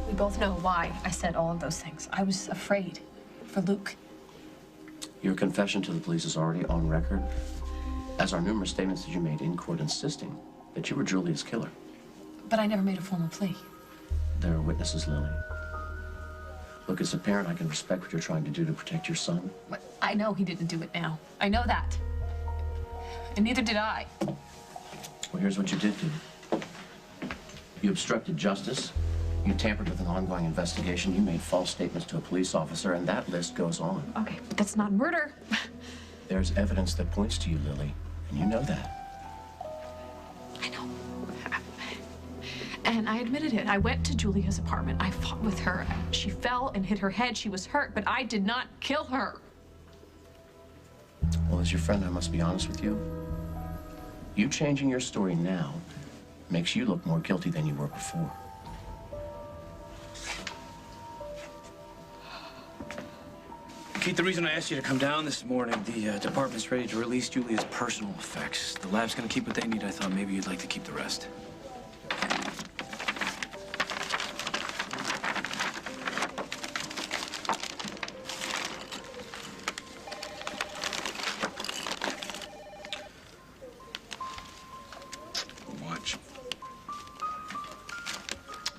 We both know why I said all of those things. I was afraid for Luke. Your confession to the police is already on record, as are numerous statements that you made in court insisting that you were Julia's killer. But I never made a formal plea. There are witnesses, Lily. Look, as a parent, I can respect what you're trying to do to protect your son. But I know he didn't do it now. I know that. And neither did I. Well, here's what you did do. You obstructed justice. You tampered with an ongoing investigation. You made false statements to a police officer, and that list goes on. Okay, but that's not murder. There's evidence that points to you, Lily, and you know that. I know. And I admitted it. I went to Julia's apartment. I fought with her. She fell and hit her head. She was hurt, but I did not kill her. Well, as your friend, I must be honest with you. You changing your story now makes you look more guilty than you were before. Kate, the reason I asked you to come down this morning, the department's ready to release Julia's personal effects. The lab's gonna keep what they need. I thought maybe you'd like to keep the rest. Watch.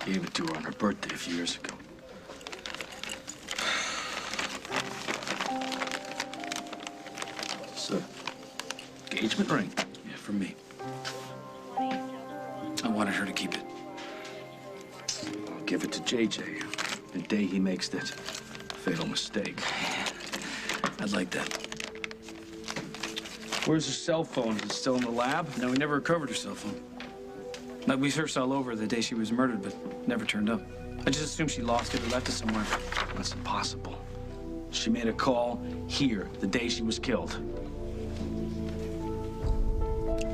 Gave it to her on her birthday a few years ago. Engagement ring? Yeah, from me. I wanted her to keep it. I'll give it to JJ the day he makes that fatal mistake. I'd like that. Where's her cell phone? Is it still in the lab? No, we never recovered her cell phone. Like, we searched all over the day she was murdered, but never turned up. I just assumed she lost it or left it somewhere. That's impossible. She made a call here the day she was killed.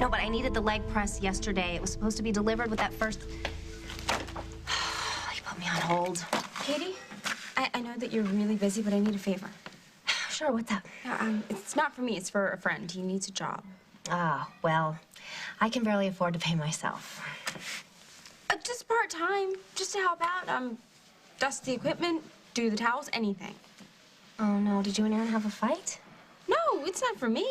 No, but I needed the leg press yesterday. It was supposed to be delivered with that first... You put me on hold. Katie, I know that you're really busy, but I need a favor. Sure, what's up? It's not for me, it's for a friend. He needs a job. Ah, well, I can barely afford to pay myself. Just part-time, just to help out. Dust the equipment, do the towels, anything. Oh, no, did you and Aaron have a fight? No, it's not for me.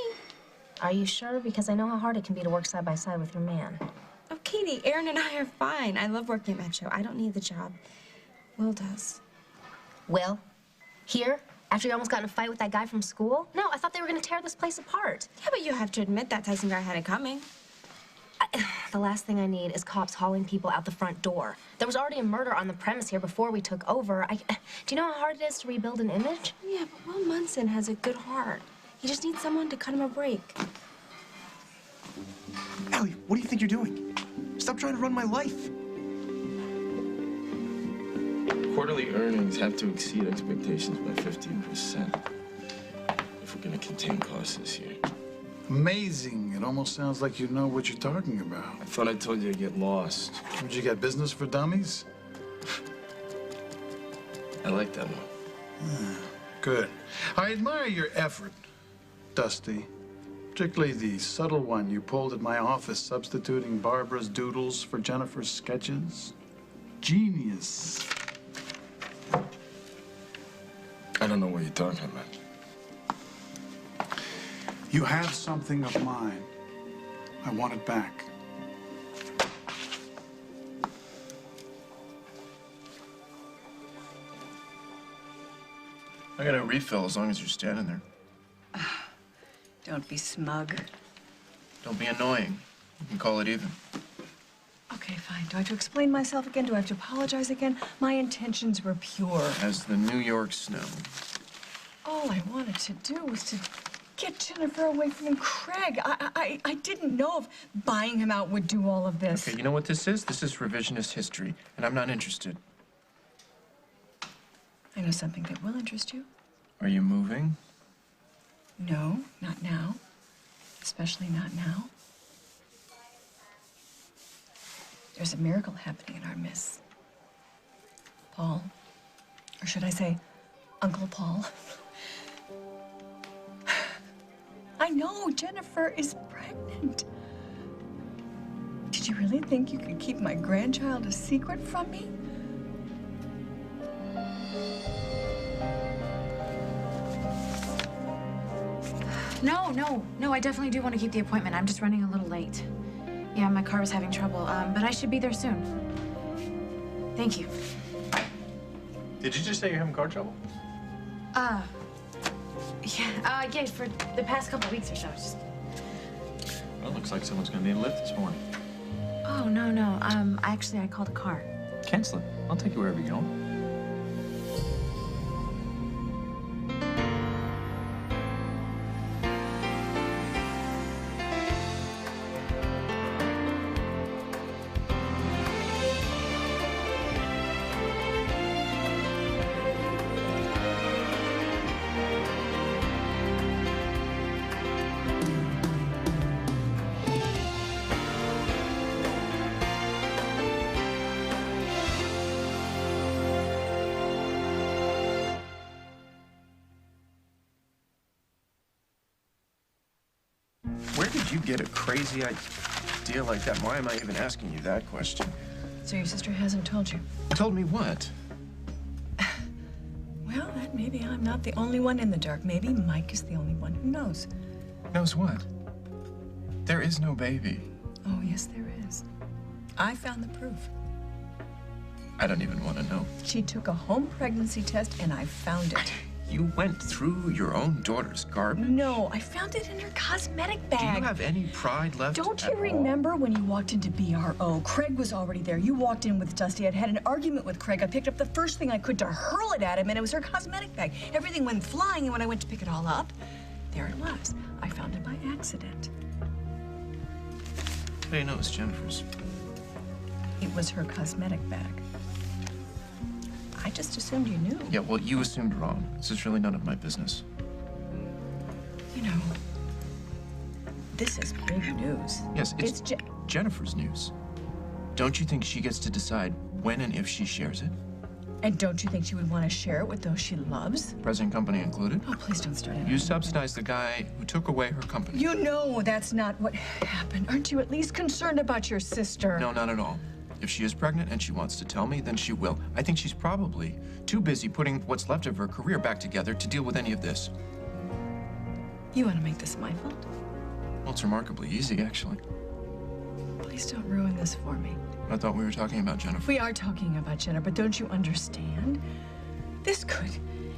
Are you sure? Because I know how hard it can be to work side by side with your man. Oh, Katie, Aaron and I are fine. I love working at that show. I don't need the job. Will does. Will? Here? After you almost got in a fight with that guy from school? No, I thought they were going to tear this place apart. Yeah, but you have to admit that Tyson guy had it coming. The last thing I need is cops hauling people out the front door. There was already a murder on the premise here before we took over. Do you know how hard it is to rebuild an image? Yeah, but Will Munson has a good heart. He just needs someone to cut him a break. Allie, what do you think you're doing? Stop trying to run my life. Quarterly earnings have to exceed expectations by 15% if we're going to contain costs this year. Amazing. It almost sounds like you know what you're talking about. I thought I told you to get lost. Would you get business for dummies? I like that one. Good. I admire your effort, Dusty. Particularly the subtle one you pulled at my office, substituting Barbara's doodles for Jennifer's sketches. Genius. I don't know what you're talking about. You have something of mine. I want it back. I got a refill as long as you're standing there. Don't be smug. Don't be annoying. You can call it even. Okay, fine. Do I have to explain myself again? Do I have to apologize again? My intentions were pure. As the New York snow. All I wanted to do was to get Jennifer away from Craig. I didn't know if buying him out would do all of this. Okay, you know what this is? This is revisionist history, and I'm not interested. I know something that will interest you. Are you moving? No, not now. Especially not now. There's a miracle happening in our midst. Paul, or should I say, Uncle Paul. I know, Jennifer is pregnant. Did you really think you could keep my grandchild a secret from me? No, I definitely do want to keep the appointment. I'm just running a little late. Yeah, my car was having trouble, but I should be there soon. Thank you. Did you just say you're having car trouble? Yeah, for the past couple weeks or so. Just... Well, it looks like someone's gonna need a lift this morning. Oh, no. Actually, I called a car. Cancel it. I'll take you wherever you're going. Where did you get a crazy idea like that? Why am I even asking you that question? So your sister hasn't told you? Told me what? Well, then maybe I'm not the only one in the dark. Maybe Mike is the only one who knows. Knows what? There is no baby. Oh, yes, there is. I found the proof. I don't even want to know. She took a home pregnancy test, and I found it. You went through your own daughter's garbage? No, I found it in her cosmetic bag. Do you have any pride left? Don't you remember when you walked into BRO? Craig was already there. You walked in with Dusty. I'd had an argument with Craig. I picked up the first thing I could to hurl it at him, and it was her cosmetic bag. Everything went flying, and when I went to pick it all up, there it was. I found it by accident. How do you know it was Jennifer's? It was her cosmetic bag. I just assumed you knew. Yeah, well, you assumed wrong. This is really none of my business. You know, this is big news. Yes, it's Jennifer's news. Don't you think she gets to decide when and if she shares it? And don't you think she would want to share it with those she loves? Present company included? Oh, please don't start it. You subsidized the guy who took away her company. You know that's not what happened. Aren't you at least concerned about your sister? No, not at all. If she is pregnant and she wants to tell me, then she will. I think she's probably too busy putting what's left of her career back together to deal with any of this. You want to make this my fault? Well, it's remarkably easy, actually. Please don't ruin this for me. I thought we were talking about Jennifer. We are talking about Jennifer, but don't you understand? This could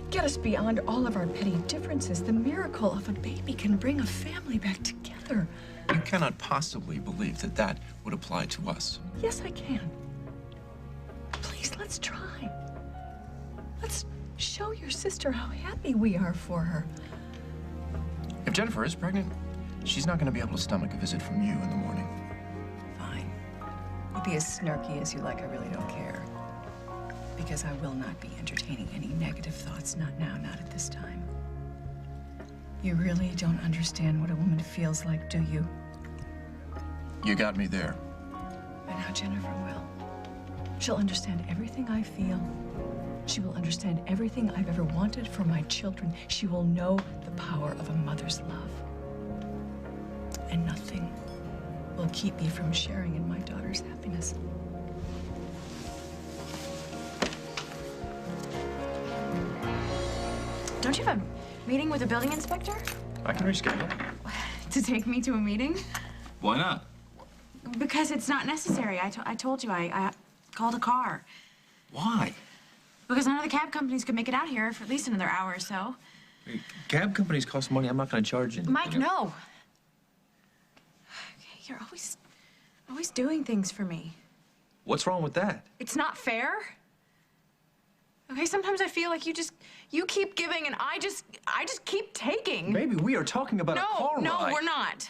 get us beyond all of our petty differences. The miracle of a baby can bring a family back together. You cannot possibly believe that that would apply to us. Yes, I can. Please, let's try. Let's show your sister how happy we are for her. If Jennifer is pregnant, she's not going to be able to stomach a visit from you in the morning. Fine. You be as snarky as you like. I really don't care. Because I will not be entertaining any negative thoughts. Not now, not at this time. You really don't understand what a woman feels like, do you? You got me there. And now Jennifer will. She'll understand everything I feel. She will understand everything I've ever wanted for my children. She will know the power of a mother's love. And nothing will keep me from sharing in my daughter's happiness. Don't you have a meeting with the building inspector? I can reschedule. To take me to a meeting? Why not? Because it's not necessary. I told you, I called a car. Why? Because none of the cab companies could make it out here for at least another hour or so. Cab companies cost money. I'm not going to charge you. Mike, no. Okay, you're always doing things for me. What's wrong with that? It's not fair. Okay, sometimes I feel like you keep giving and I just keep taking. Maybe we are talking about a car ride. No, we're not.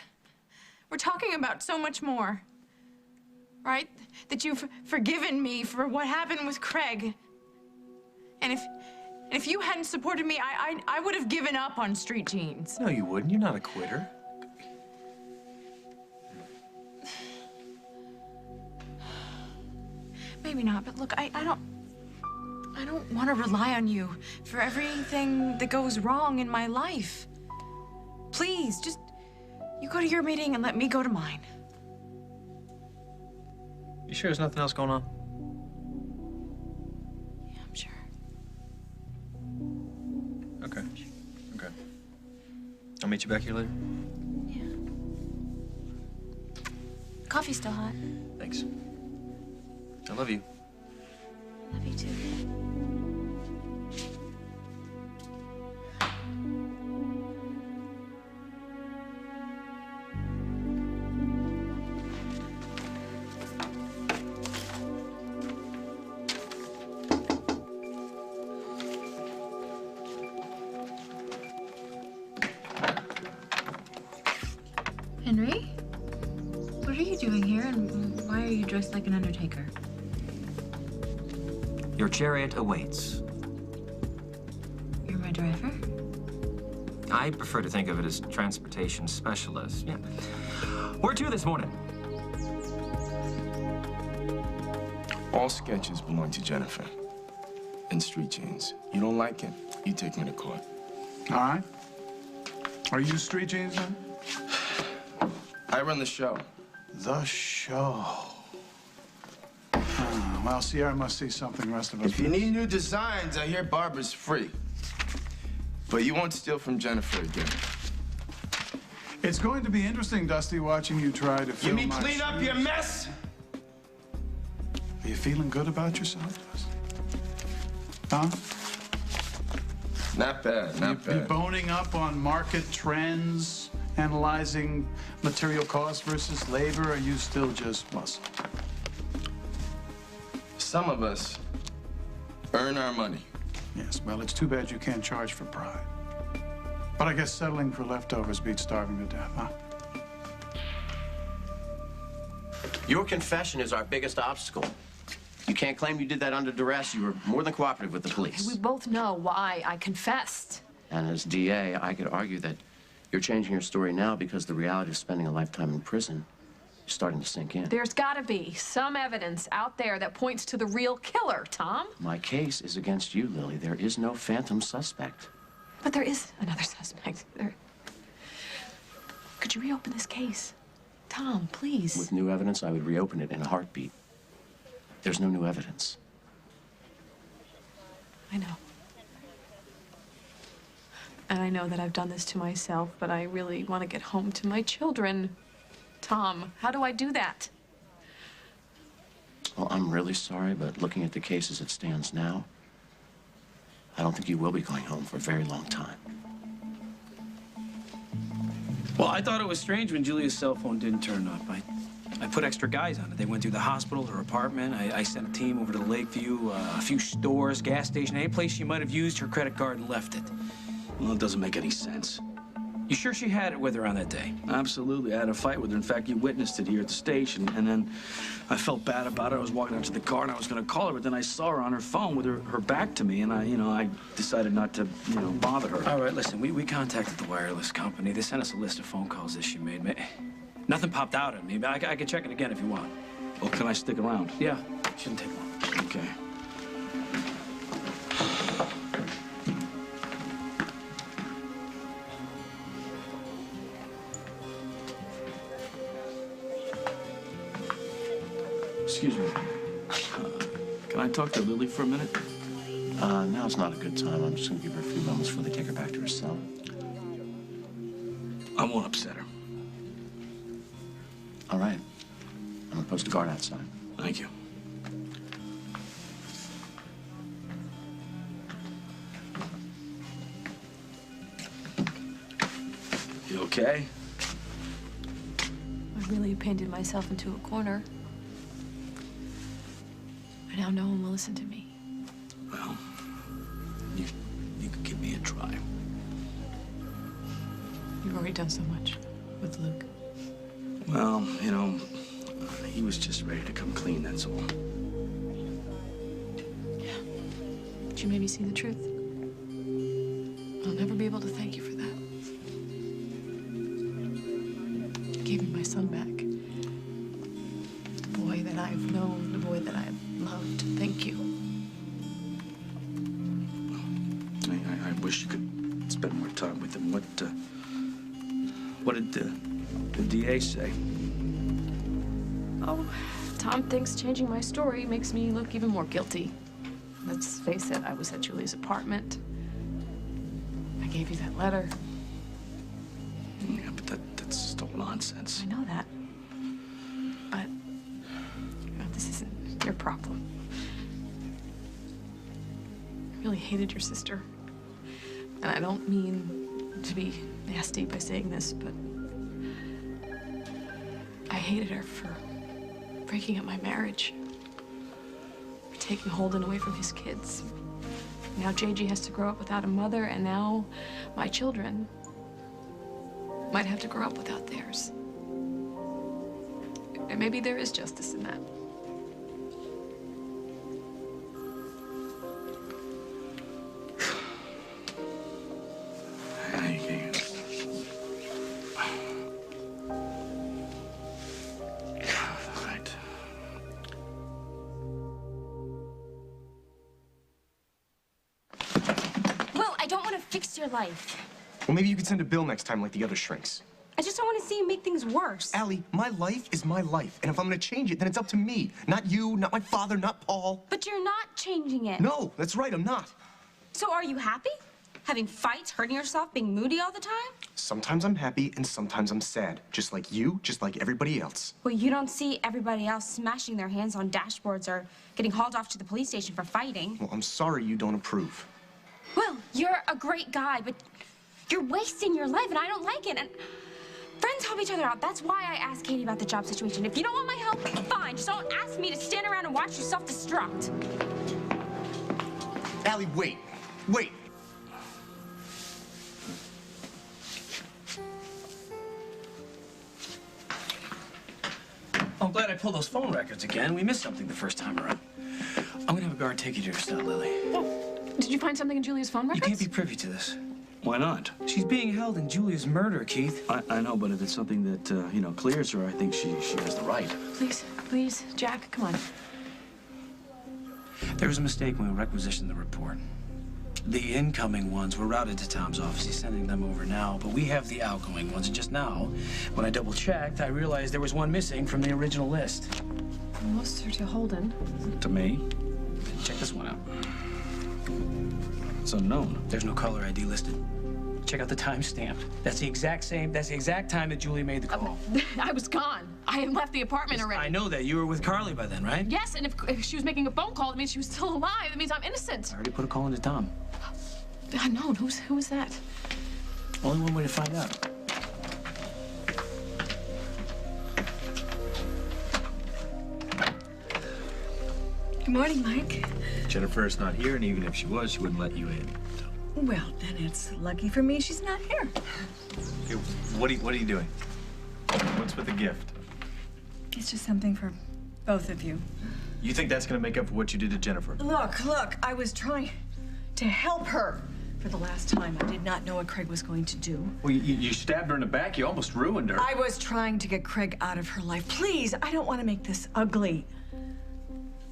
We're talking about so much more. Right? That you've forgiven me for what happened with Craig. And if you hadn't supported me, I would have given up on Street Jeans. No, you wouldn't. You're not a quitter. Maybe not, but look, I don't want to rely on you for everything that goes wrong in my life. Please, just, you go to your meeting and let me go to mine. You sure there's nothing else going on? Yeah, I'm sure. I'll meet you back here later. Yeah. Coffee's still hot. Thanks. I love you. Love you too. Henry? What are you doing here, and why are you dressed like an undertaker? Your chariot awaits. You're my driver? I prefer to think of it as transportation specialist. Yeah. Where to this morning? All sketches belong to Jennifer. And street chains. You don't like it, you take me to court. All right. Are you Street Jeans then? I run the show. The show. Well, Sierra must see something the rest of us If you miss. need new designs, I hear Barbara's free. But you won't steal from Jennifer again. It's going to be interesting, Dusty, watching you try to fill You mean my clean up your shoes. mess? Are you feeling good about yourself, Dusty? Huh? Not bad, not You bad. boning up on market trends, analyzing material cost versus labor, or are you still just muscle? Some of us earn our money. Yes, well, it's too bad you can't charge for pride. But I guess settling for leftovers beats starving to death, huh? Your confession is our biggest obstacle. You can't claim you did that under duress. You were more than cooperative with the police. We both know why I confessed. And as DA, I could argue that you're changing your story now because the reality of spending a lifetime in prison is starting to sink in. There's got to be some evidence out there that points to the real killer, Tom. My case is against you, Lily. There is no phantom suspect. But there is another suspect. Could you reopen this case? Tom, please. With new evidence, I would reopen it in a heartbeat. There's no new evidence. I know. And I know that I've done this to myself, but I really want to get home to my children. Tom, how do I do that? Well, I'm really sorry, but looking at the case as it stands now, I don't think you will be going home for a very long time. Well, I thought it was strange when Julia's cell phone didn't turn up. I put extra guys on it. They went through the hospital, her apartment. I sent a team over to Lakeview, a few stores, gas station, any place she might have used her credit card and left it. Well, it doesn't make any sense. You sure she had it with her on that day? Absolutely. I had a fight with her. In fact, you witnessed it here at the station. And then I felt bad about it. I was walking out to the car and I was going to call her, but then I saw her on her phone with her back to me, and I decided not to, bother her. All right, listen, we contacted the wireless company. They sent us a list of phone calls that she made. Nothing popped out at me, but I can check it again if you want. Well, can I stick around? Yeah, shouldn't take long. Okay. Excuse me. Can I talk to Lily for a minute? Now's not a good time. I'm just going to give her a few moments before they take her back to her cell. I won't upset her. All right. I'm going to post a guard outside. Thank you. You okay? I really painted myself into a corner. But now no one will listen to me. Well, you could give me a try. You've already done so much with Luke. Well, he was just ready to come clean, that's all. Yeah. But you made me see the truth. I'll never be able to thank you for that. You gave me my son back. The boy that I've known, the boy that I've loved. Thank you. I wish you could spend more time with him. What did the DA say? Oh, Tom thinks changing my story makes me look even more guilty. Let's face it, I was at Julie's apartment. I gave you that letter. Yeah, but that's just all nonsense. I know that. But, you know, this isn't your problem. I really hated your sister. And I don't mean to be nasty by saying this, but I hated her for breaking up my marriage, for taking Holden away from his kids. Now JG has to grow up without a mother, and now my children might have to grow up without theirs. And maybe there is justice in that. Your life. Well, maybe you could send a bill next time like the other shrinks. I just don't want to see you make things worse. Allie, my life is my life, and if I'm gonna change it, then it's up to me. Not you, not my father, not Paul. But you're not changing it. No, that's right, I'm not. So are you happy? Having fights, hurting yourself, being moody all the time? Sometimes I'm happy, and sometimes I'm sad. Just like you, just like everybody else. Well, you don't see everybody else smashing their hands on dashboards or getting hauled off to the police station for fighting. Well, I'm sorry you don't approve. Well, you're a great guy, but you're wasting your life, and I don't like it. And friends help each other out. That's why I asked Katie about the job situation. If you don't want my help, fine. Just don't ask me to stand around and watch you self-destruct. Allie, wait. Wait. I'm glad I pulled those phone records again. We missed something the first time around. I'm gonna have a guard take you to your cell, Lily. Oh, did you find something in Julia's phone records? You can't be privy to this. Why not? She's being held in Julia's murder, Keith. I know, but if it's something that, you know, clears her, I think she has the right. Please, Jack, come on. There was a mistake when we requisitioned the report. The incoming ones were routed to Tom's office. He's sending them over now, but we have the outgoing ones. And just now, when I double-checked, I realized there was one missing from the original list. Most are to Holden. To me? Check this one out. It's unknown. There's no caller ID listed. Check out the timestamp. That's the exact time that Julia made the call. I was gone. I had left the apartment already. I know that. You were with Carly by then, right? Yes, and if she was making a phone call, it means she was still alive. It means I'm innocent. I already put a call into Tom. Unknown. Who was that? Only one way to find out. Good morning, Mike. Jennifer's not here, and even if she was, she wouldn't let you in. Well, then it's lucky for me she's not here. Okay, what are you doing? What's with the gift? It's just something for both of you. You think that's gonna make up for what you did to Jennifer? Look, I was trying to help her. For the last time, I did not know what Craig was going to do. Well, you stabbed her in the back. You almost ruined her. I was trying to get Craig out of her life. Please, I don't want to make this ugly.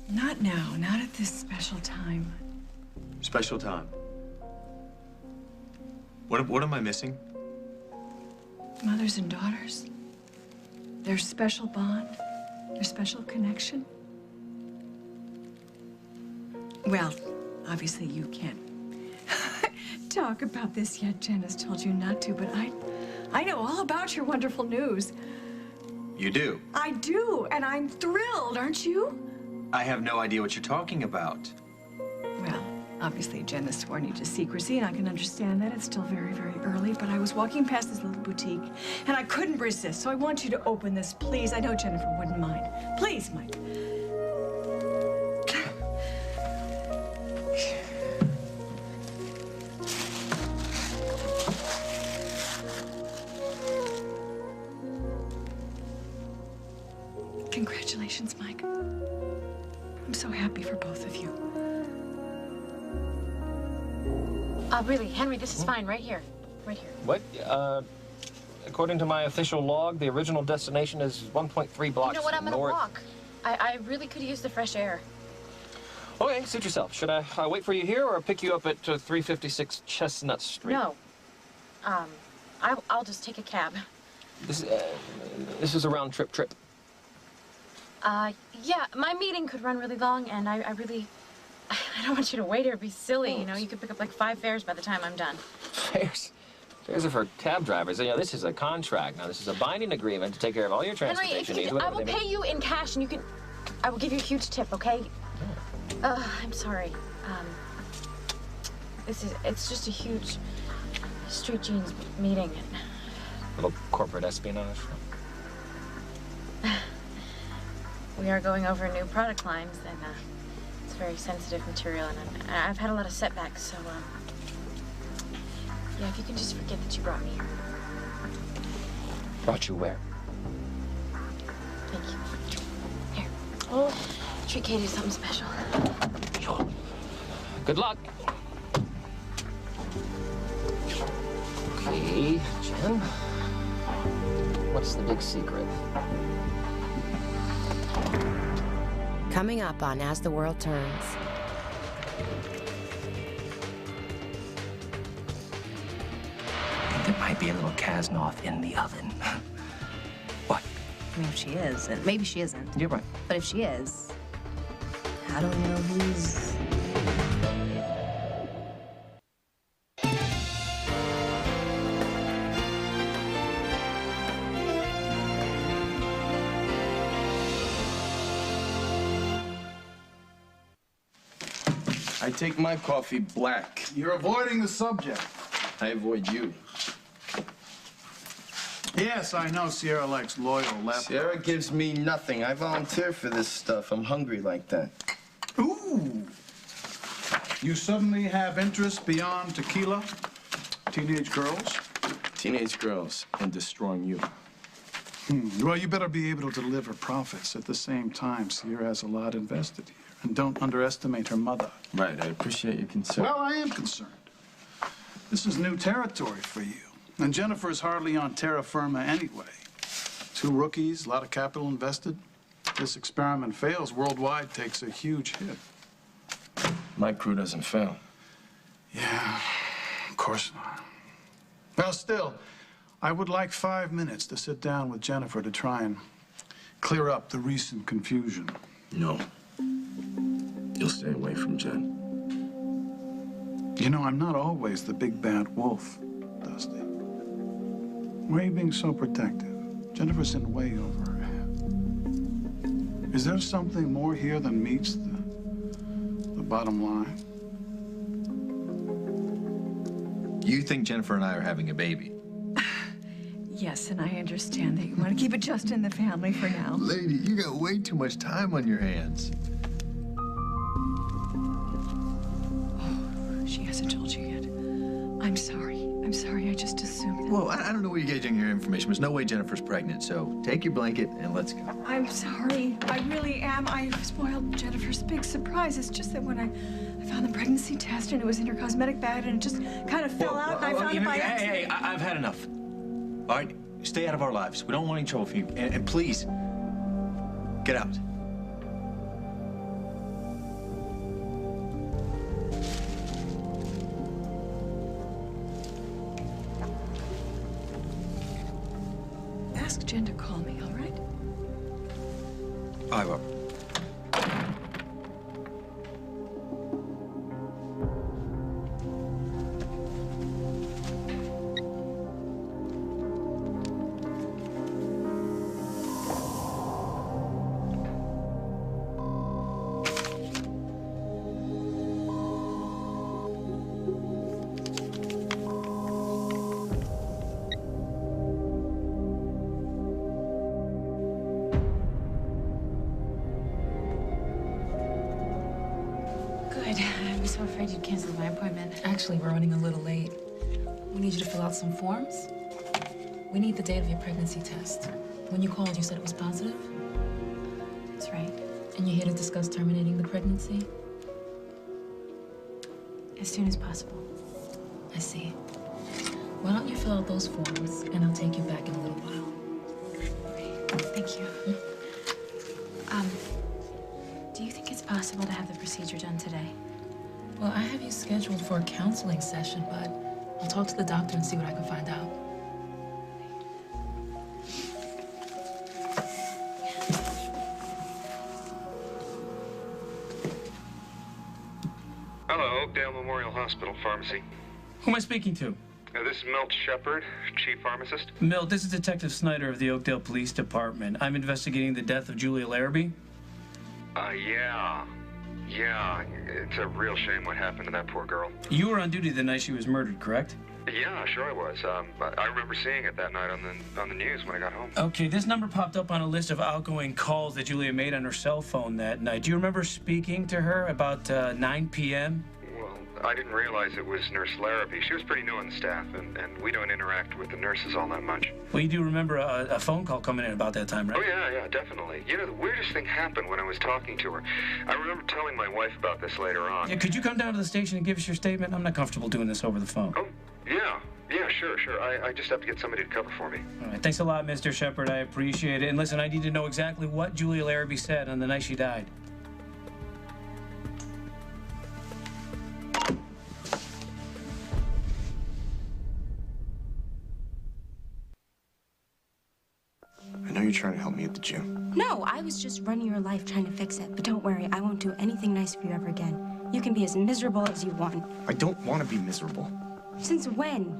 Not now, not at this special time. Special time. What am I missing? Mothers and daughters. Their special bond, their special connection. Well, obviously you can't talk about this yet. Jen has told you not to, but I know all about your wonderful news. You do? I do, and I'm thrilled, aren't you? I have no idea what you're talking about. Well, obviously Jen has sworn you to secrecy, and I can understand that. It's still very, very early, but I was walking past this little boutique, and I couldn't resist, so I want you to open this, please. I know Jennifer wouldn't mind. Please, Mike. Congratulations, Mike. I'm so happy for both of you. Really, Henry, this is fine. Right here. Right here. What? According to my official log, the original destination is 1.3 blocks You know what? I'm gonna north. walk. I really could use the fresh air. Okay, suit yourself. Should I wait for you here or pick you up at 356 Chestnut Street? No. I'll just take a cab. This is a round-trip trip. Yeah, my meeting could run really long, and I don't want you to wait or be silly, you know? You could pick up like 5 fares by the time I'm done. Fares? These are for cab drivers. You know, this is a contract. Now, this is a binding agreement to take care of all your transportation needs. I will pay you in cash, and you can. I will give you a huge tip, okay? I'm sorry. It's just a huge street jeans meeting. A little corporate espionage. We are going over new product lines, and it's very sensitive material, and I've had a lot of setbacks, so, yeah, if you can just forget that you brought me here. Brought you where? Thank you. Here. Oh, treat Katie to something special. Sure. Good luck. Okay, Jen. What's the big secret? Coming up on As the World Turns. There might be a little Kasnoth in the oven. What? I mean, if she is, and maybe she isn't. You're right. But if she is, how do we know who's... I take my coffee black. You're avoiding the subject. I avoid you. Yes, I know Sierra likes loyal left. Sierra gives me nothing. I volunteer for this stuff. I'm hungry like that. Ooh. You suddenly have interest beyond tequila? Teenage girls? Teenage girls and destroying you. Well, you better be able to deliver profits. At the same time, Sierra has a lot invested here. And don't underestimate her mother. Right, I appreciate your concern. Well, I am concerned. This is new territory for you. And Jennifer's hardly on terra firma anyway. 2 rookies, a lot of capital invested. If this experiment fails, Worldwide takes a huge hit. My crew doesn't fail. Yeah, of course not. Well, still, I would like 5 minutes to sit down with Jennifer to try and clear up the recent confusion. No. You'll stay away from Jen. You know, I'm not always the big bad wolf, Dusty. Why are you being so protective? Jennifer's in way over her head. Is there something more here than meets the bottom line? You think Jennifer and I are having a baby? Yes, and I understand that you want to keep it just in the family for now. Lady, you got way too much time on your hands. She hasn't told you yet. I'm sorry. I'm sorry. I just assumed that. Well, I don't know where you're getting your information. There's no way Jennifer's pregnant, so take your blanket and let's go. I'm sorry. I really am. I spoiled Jennifer's big surprise. It's just that when I found the pregnancy test and it was in her cosmetic bag and it just kind of fell out and I found it by accident. Hey, I've had enough. All right, stay out of our lives. We don't want any trouble for you. And please, get out. Ask Jen to call me, all right? I will. I'm so afraid you'd cancel my appointment. Actually, we're running a little late. We need you to fill out some forms. We need the date of your pregnancy test. When you called, you said it was positive? That's right. And you're here to discuss terminating the pregnancy? As soon as possible. I see. Why don't you fill out those forms, and I'll take you back in a little while. Thank you. Do you think it's possible to have the procedure done today? Well, I have you scheduled for a counseling session, but I'll talk to the doctor and see what I can find out. Hello, Oakdale Memorial Hospital Pharmacy. Who am I speaking to? This is Milt Shepard, Chief Pharmacist. Milt, this is Detective Snyder of the Oakdale Police Department. I'm investigating the death of Julia Larrabee. Yeah. It's a real shame what happened to that poor girl. You were on duty the night she was murdered, correct? Yeah, sure I was. I remember seeing it that night on the news when I got home. Okay, this number popped up on a list of outgoing calls that Julia made on her cell phone that night. Do you remember speaking to her about 9 p.m.? Well, I didn't realize it was Nurse Larrabee. She was pretty new on the staff, and we don't interact with the nurses all that much. Well, you do remember a phone call coming in about that time, right? Oh, yeah, definitely. You know, the weirdest thing happened when I was talking to her. I remember telling my wife about this later on. Yeah, could you come down to the station and give us your statement? I'm not comfortable doing this over the phone. Oh, yeah, sure. I just have to get somebody to cover for me. All right, thanks a lot, Mr. Shepard. I appreciate it. And listen, I need to know exactly what Julia Larrabee said on the night she died. I know you're trying to help me at the gym. No, I was just running your life trying to fix it. But don't worry, I won't do anything nice for you ever again. You can be as miserable as you want. I don't want to be miserable. Since when?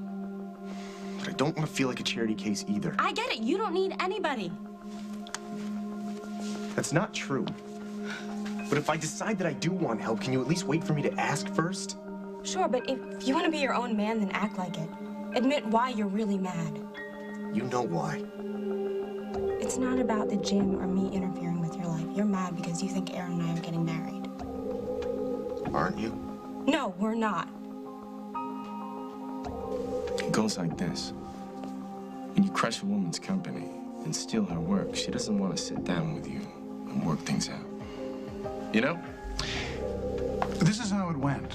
But I don't want to feel like a charity case either. I get it. You don't need anybody. That's not true. But if I decide that I do want help, can you at least wait for me to ask first? Sure, but if you want to be your own man, then act like it. Admit why you're really mad. You know why. It's not about the gym or me interfering with your life. You're mad because you think Aaron and I are getting married. Aren't you? No, we're not. It goes like this. When you crush a woman's company and steal her work, she doesn't want to sit down with you and work things out. You know? This is how it went.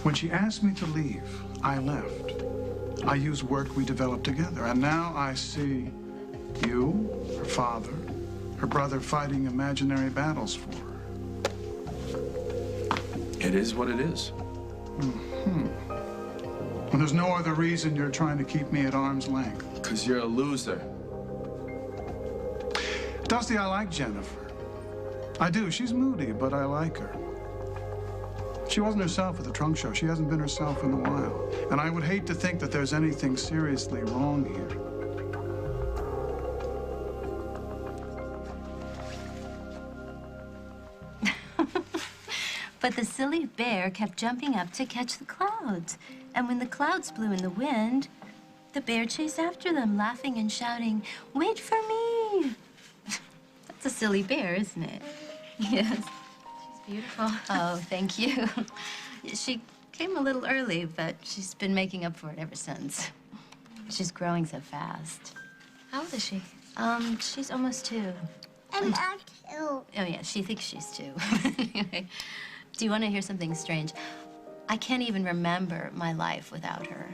When she asked me to leave, I left. I used work we developed together, and now I see you, her father, her brother fighting imaginary battles for her. It is what it is. And there's no other reason you're trying to keep me at arm's length. Because you're a loser. Dusty, I like Jennifer. I do. She's moody, but I like her. She wasn't herself at the trunk show. She hasn't been herself in a while. And I would hate to think that there's anything seriously wrong here. But the silly bear kept jumping up to catch the clouds. And when the clouds blew in the wind, the bear chased after them, laughing and shouting, "Wait for me!" That's a silly bear, isn't it? Yes. She's beautiful. Oh, thank you. She came a little early, but she's been making up for it ever since. She's growing so fast. How old is she? She's almost 2. I'm not 2. Oh, yeah, she thinks she's 2. Anyway, do you want to hear something strange? I can't even remember my life without her.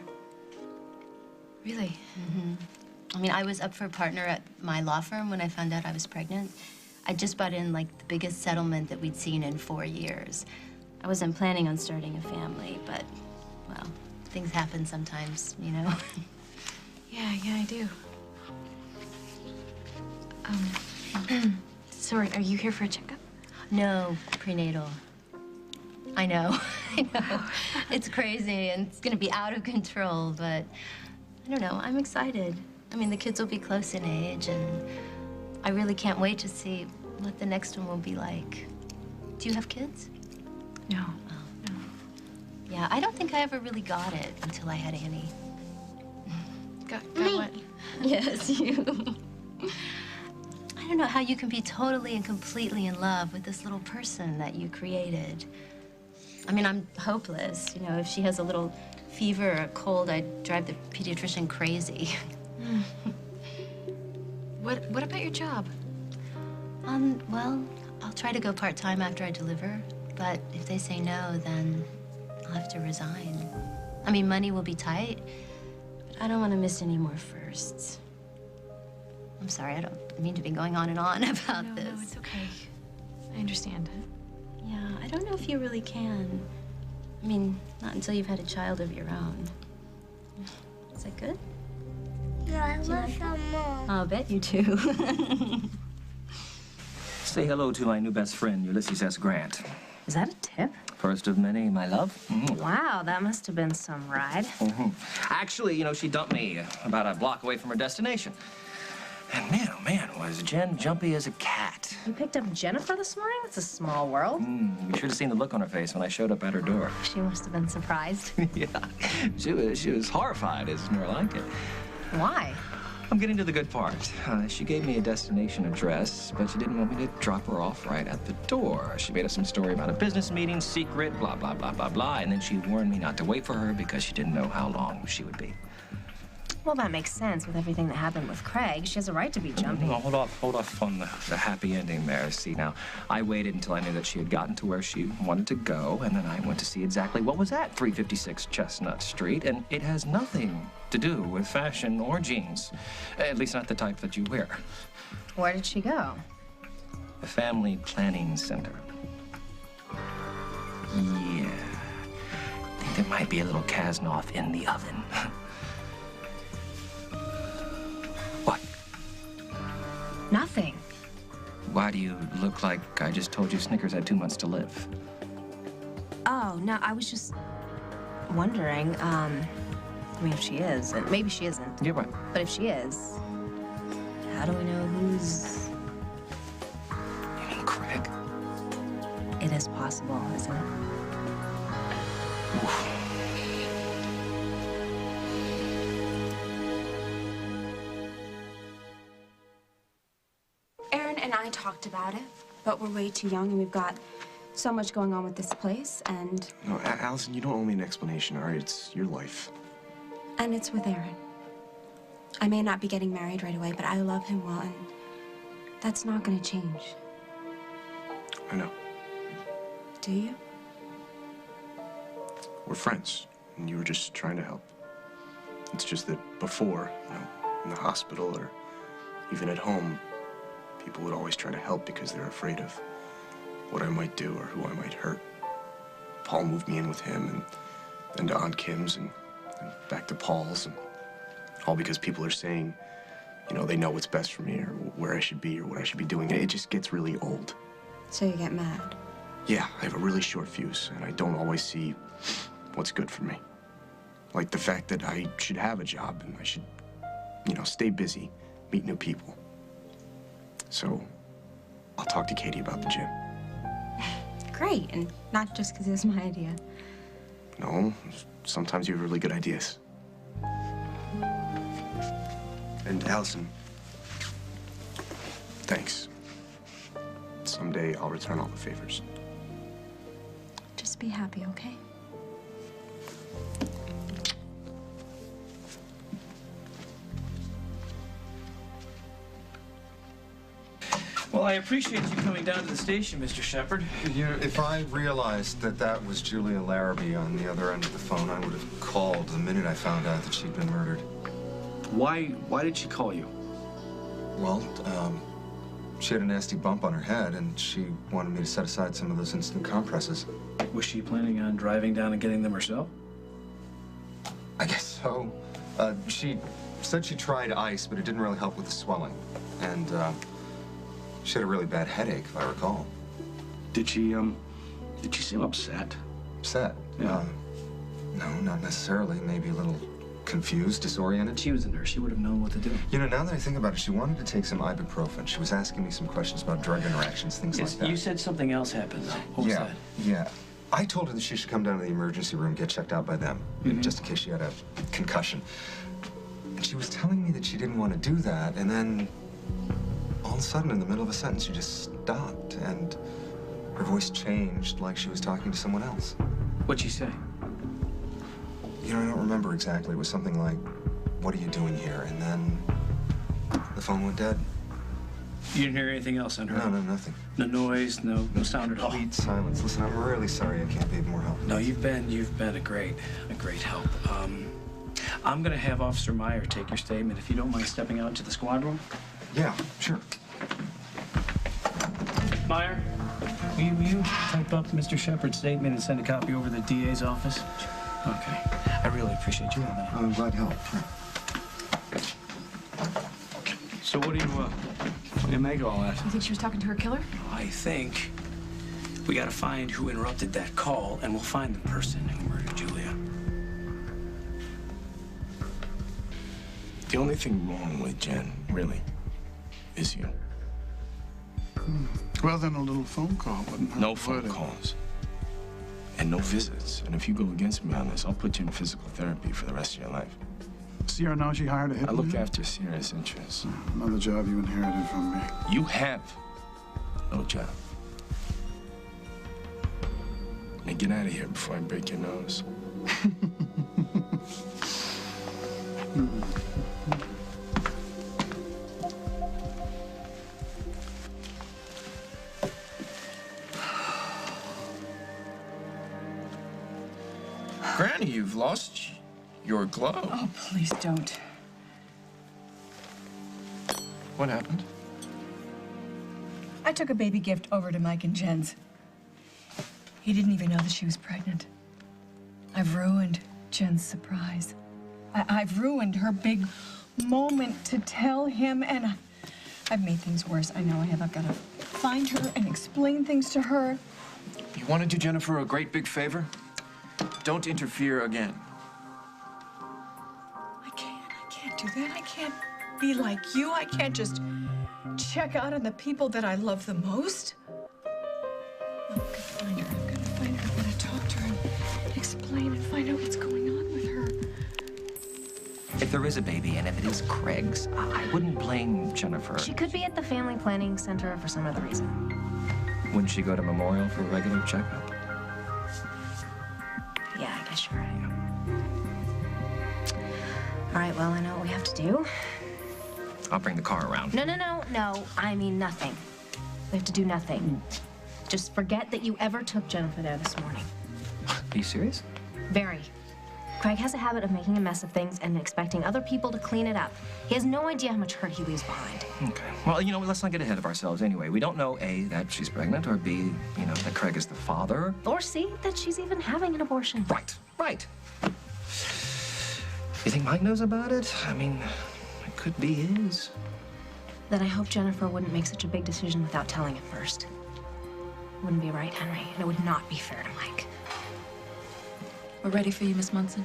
Really? I mean, I was up for a partner at my law firm when I found out I was pregnant. I just brought in, like, the biggest settlement that we'd seen in 4 years. I wasn't planning on starting a family, but, well, things happen sometimes, you know? Yeah, I do. Sorry, are you here for a checkup? No, prenatal. I know, I know. It's crazy and it's gonna be out of control, but I don't know, I'm excited. I mean, the kids will be close in age and I really can't wait to see what the next one will be like. Do you have kids? No. Oh. No. Yeah, I don't think I ever really got it until I had Annie. Got what? Yes, you. I don't know how you can be totally and completely in love with this little person that you created. I mean, I'm hopeless. You know, if she has a little fever or a cold, I'd drive the pediatrician crazy. What about your job? Well, I'll try to go part-time after I deliver, but if they say no, then I'll have to resign. I mean, money will be tight, but I don't want to miss any more firsts. I'm sorry, I don't mean to be going on and on about this. No, it's okay. I understand. Yeah, I don't know if you really can. I mean, not until you've had a child of your own. Is that good? No, I love some more. I'll bet you do. Say hello to my new best friend, Ulysses S. Grant. Is that a tip? First of many, my love. Wow, that must have been some ride. Actually, you know, she dumped me about a block away from her destination. And man, oh man, was Jen jumpy as a cat. You picked up Jennifer this morning? It's a small world. You should have seen the look on her face when I showed up at her door. She must have been surprised. Yeah, she was horrified, is more like it. Why? I'm getting to the good part. She gave me a destination address, but she didn't want me to drop her off right at the door. She made up some story about a business meeting, secret, blah, blah, blah, blah, blah, and then she warned me not to wait for her because she didn't know how long she would be. Well, that makes sense with everything that happened with Craig. She has a right to be jumpy. No, hold off on the happy ending there. See, now, I waited until I knew that she had gotten to where she wanted to go, and then I went to see exactly what was at 356 Chestnut Street, and it has nothing to do with fashion or jeans. At least not the type that you wear. Where did she go? The Family Planning Center. Yeah. I think there might be a little Kasnoff in the oven. Nothing. Why do you look like I just told you Snickers had 2 months to live? Oh, no, I was just wondering, I mean, if she is, and maybe she isn't. Yeah, right. But if she is, how do we know who's... You mean Craig? It is possible, isn't it? Oof. And I talked about it, but we're way too young and we've got so much going on with this place and... No, Allison, you don't owe me an explanation, all right? It's your life. And it's with Aaron. I may not be getting married right away, but I love him well, and that's not gonna change. I know. Do you? We're friends, and you were just trying to help. It's just that before, you know, in the hospital or even at home, people would always try to help because they're afraid of what I might do or who I might hurt. Paul moved me in with him and to Aunt Kim's and back to Paul's, and all because people are saying, you know, they know what's best for me or where I should be or what I should be doing. And it just gets really old. So you get mad? Yeah, I have a really short fuse, and I don't always see what's good for me. Like the fact that I should have a job and I should, you know, stay busy, meet new people. So, I'll talk to Katie about the gym. Great, and not just because it was my idea. No, sometimes you have really good ideas. And Allison, thanks. Someday I'll return all the favors. Just be happy, okay? Well, I appreciate you coming down to the station, Mr. Shepard. You know, if I realized that that was Julia Larrabee on the other end of the phone, I would have called the minute I found out that she'd been murdered. Why did she call you? Well, she had a nasty bump on her head, and she wanted me to set aside some of those instant compresses. Was she planning on driving down and getting them herself? I guess so. She said she tried ice, but it didn't really help with the swelling. And, she had a really bad headache, if I recall. Did she seem upset? Upset? Yeah. No, not necessarily. Maybe a little confused, disoriented. She was a nurse. She would have known what to do. You know, now that I think about it, she wanted to take some ibuprofen. She was asking me some questions about drug interactions, things like that. You said something else happened, though. What was that? Yeah. I told her that she should come down to the emergency room, get checked out by them, just in case she had a concussion. And she was telling me that she didn't want to do that, and then all of a sudden, in the middle of a sentence, she just stopped, and her voice changed like she was talking to someone else. What'd she say? You know, I don't remember exactly. It was something like, "What are you doing here?" And then the phone went dead. You didn't hear anything else on her? No, nothing. No noise, no sound at all? Complete silence. Listen, I'm really sorry I can't be of more help. No, you've been a great help. I'm gonna have Officer Meyer take your statement if you don't mind stepping out into the squad room. Yeah, sure. Meyer, will you type up Mr. Shepard's statement and send a copy over to the DA's office? Okay. I really appreciate you on that. I'm glad to help. So what do you make of all that? You think she was talking to her killer? I think We gotta find who interrupted that call, and we'll find the person who murdered Julia. The only thing wrong with Jen, really, is you. Well, then a little phone call wouldn't hurt. No phone calls. And no visits. And if you go against me on this, I'll put you in physical therapy for the rest of your life. Sierra, now she hired a hitman? I look after Sierra's interests. Another job you inherited from me. You have no job. Now get out of here before I break your nose. Granny, you've lost your glove. Oh, please don't. What happened? I took a baby gift over to Mike and Jen's. He didn't even know that she was pregnant. I've ruined Jen's surprise. I've ruined her big moment to tell him, and I've made things worse. I know I have. I've got to find her and explain things to her. You want to do Jennifer a great big favor? Don't interfere again. I can't do that. I can't be like you. I can't just check out on the people that I love the most. I've got to find her. I've got to find her. I've got to talk to her and explain and find out what's going on with her. If there is a baby, and if it is Craig's, I wouldn't blame Jennifer. She could be at the family planning center for some other reason. Wouldn't she go to Memorial for a regular checkup? Yeah, I guess you're right. All right, well, I know what we have to do. I'll bring the car around. No. I mean nothing. We have to do nothing. Just forget that you ever took Jennifer there this morning. Are you serious? Very. Craig has a habit of making a mess of things and expecting other people to clean it up. He has no idea how much hurt he leaves behind. Okay. Well, you know, let's not get ahead of ourselves anyway. We don't know, A, that she's pregnant, or B, you know, that Craig is the father. Or C, that she's even having an abortion. Right. You think Mike knows about it? I mean, it could be his. Then I hope Jennifer wouldn't make such a big decision without telling him first. Wouldn't be right, Henry, and it would not be fair to Mike. We're ready for you, Miss Munson.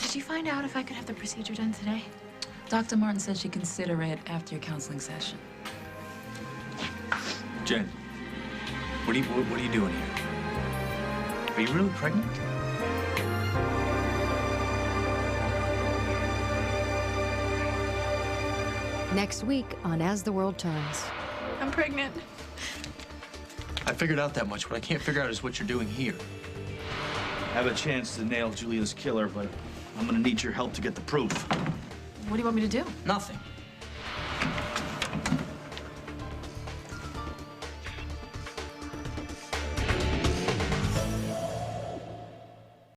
Did you find out if I could have the procedure done today? Dr. Martin said she'd consider it after your counseling session. Jen, what are you doing here? Are you really pregnant? Next week on As the World Turns. I'm pregnant. I figured out that much. What I can't figure out is what you're doing here. I have a chance to nail Julia's killer, but I'm gonna need your help to get the proof. What do you want me to do? Nothing.